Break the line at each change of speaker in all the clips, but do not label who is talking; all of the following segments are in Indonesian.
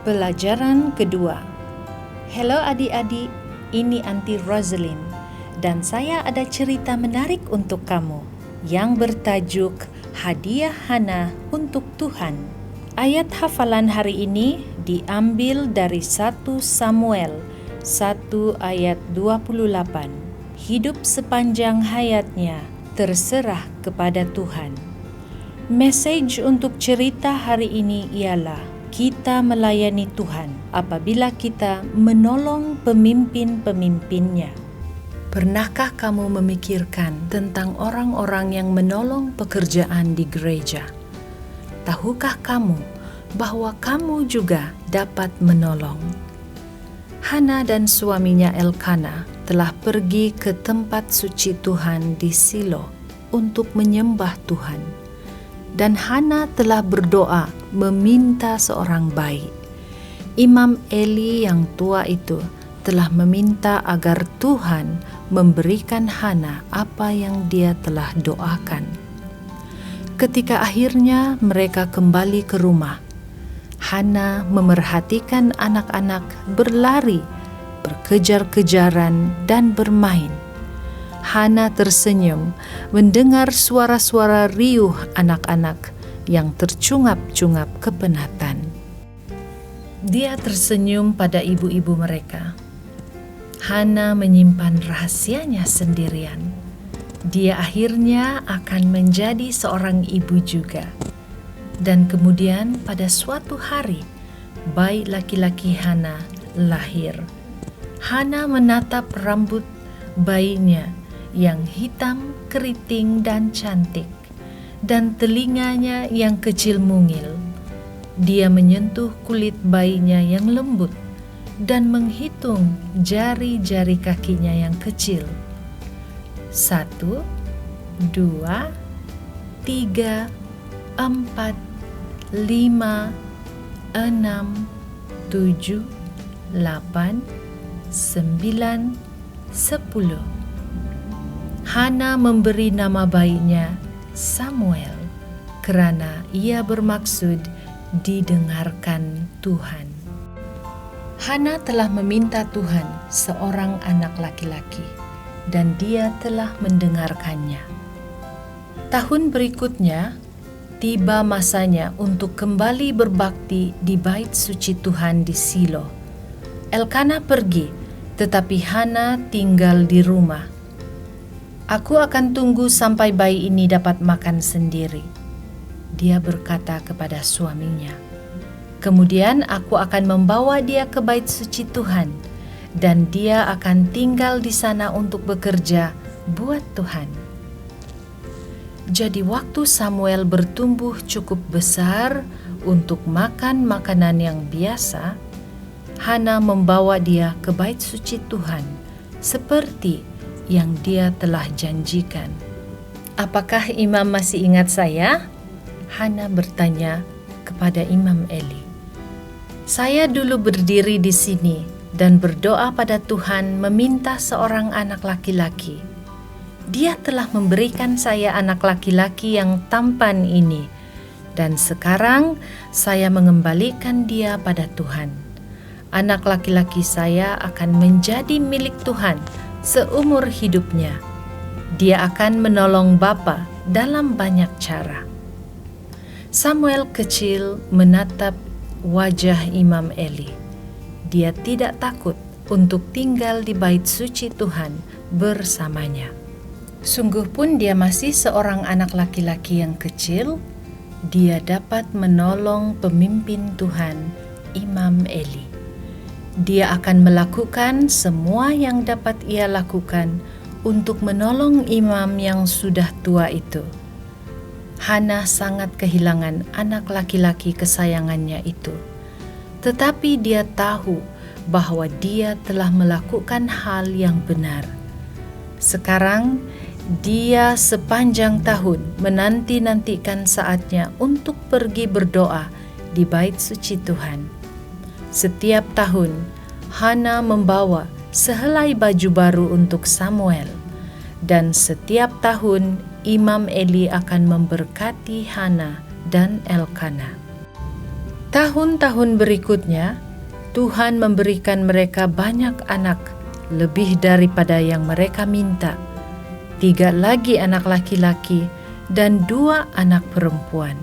Pelajaran kedua. Halo adik-adik, ini Aunty Rosalind dan saya ada cerita menarik untuk kamu yang bertajuk Hadiah Hana untuk Tuhan. Ayat hafalan hari ini diambil dari 1 Samuel 1 ayat 28. Hidup sepanjang hayatnya terserah kepada Tuhan. Message untuk cerita hari ini ialah kita melayani Tuhan apabila kita menolong pemimpin-pemimpinnya. Pernahkah kamu memikirkan tentang orang-orang yang menolong pekerjaan di gereja? Tahukah kamu bahwa kamu juga dapat menolong? Hana dan suaminya Elkana telah pergi ke tempat suci Tuhan di Silo untuk menyembah Tuhan. Dan Hana telah berdoa meminta seorang bayi. Imam Eli yang tua itu telah meminta agar Tuhan memberikan Hana apa yang dia telah doakan. Ketika akhirnya mereka kembali ke rumah, Hana memerhatikan anak-anak berlari, berkejar-kejaran dan bermain. Hana tersenyum mendengar suara-suara riuh anak-anak yang tercungap-cungap kepenatan. Dia tersenyum pada ibu-ibu mereka. Hana menyimpan rahasianya sendirian. Dia akhirnya akan menjadi seorang ibu juga. Dan kemudian pada suatu hari, bayi laki-laki Hana lahir. Hana menatap rambut bayinya yang hitam, keriting, dan cantik, dan telinganya yang kecil mungil. Dia menyentuh kulit bayinya yang lembut dan menghitung jari-jari kakinya yang kecil. 1, 2, 3, 4, 5, 6, 7, 8, 9, 10. Hana memberi nama bayinya Samuel kerana ia bermaksud didengarkan Tuhan. Hana telah meminta Tuhan seorang anak laki-laki dan dia telah mendengarkannya. Tahun berikutnya tiba masanya untuk kembali berbakti di bait suci Tuhan di Silo. Elkana pergi, tetapi Hana tinggal di rumah. Aku akan tunggu sampai bayi ini dapat makan sendiri, dia berkata kepada suaminya. Kemudian aku akan membawa dia ke bait suci Tuhan, dan dia akan tinggal di sana untuk bekerja buat Tuhan. Jadi waktu Samuel bertumbuh cukup besar untuk makan makanan yang biasa, Hana membawa dia ke bait suci Tuhan seperti yang dia telah janjikan. Apakah Imam masih ingat saya? Hana bertanya kepada Imam Eli. Saya dulu berdiri di sini dan berdoa pada Tuhan meminta seorang anak laki-laki. Dia telah memberikan saya anak laki-laki yang tampan ini, dan sekarang saya mengembalikan dia pada Tuhan. Anak laki-laki saya akan menjadi milik Tuhan seumur hidupnya. Dia akan menolong Bapa dalam banyak cara. Samuel kecil menatap wajah Imam Eli. Dia tidak takut untuk tinggal di bait suci Tuhan bersamanya. Sungguh pun dia masih seorang anak laki-laki yang kecil. Dia dapat menolong pemimpin Tuhan, Imam Eli. Dia akan melakukan semua yang dapat ia lakukan untuk menolong imam yang sudah tua itu. Hana sangat kehilangan anak laki-laki kesayangannya itu. Tetapi dia tahu bahwa dia telah melakukan hal yang benar. Sekarang dia sepanjang tahun menanti-nantikan saatnya untuk pergi berdoa di bait suci Tuhan. Setiap tahun, Hana membawa sehelai baju baru untuk Samuel, dan setiap tahun Imam Eli akan memberkati Hana dan Elkana. Tahun-tahun berikutnya, Tuhan memberikan mereka banyak anak, lebih daripada yang mereka minta. 3 lagi anak laki-laki dan 2 anak perempuan.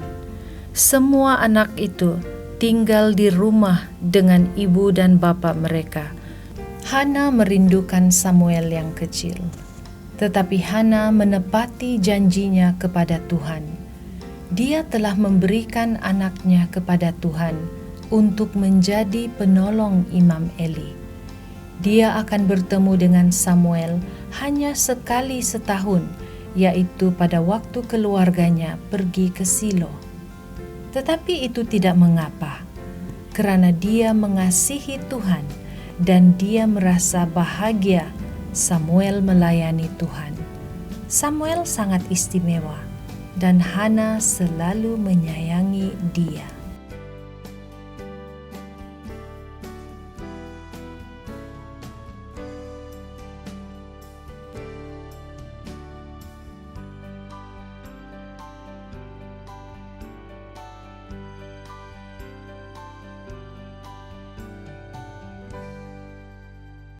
Semua anak itu tinggal di rumah dengan ibu dan bapa mereka. Hana merindukan Samuel yang kecil, tetapi Hana menepati janjinya kepada Tuhan. Dia telah memberikan anaknya kepada Tuhan untuk menjadi penolong Imam Eli. Dia akan bertemu dengan Samuel hanya sekali setahun, yaitu pada waktu keluarganya pergi ke Silo. Tetapi itu tidak mengapa, karena dia mengasihi Tuhan dan dia merasa bahagia Samuel melayani Tuhan. Samuel sangat istimewa dan Hana selalu menyayangi dia.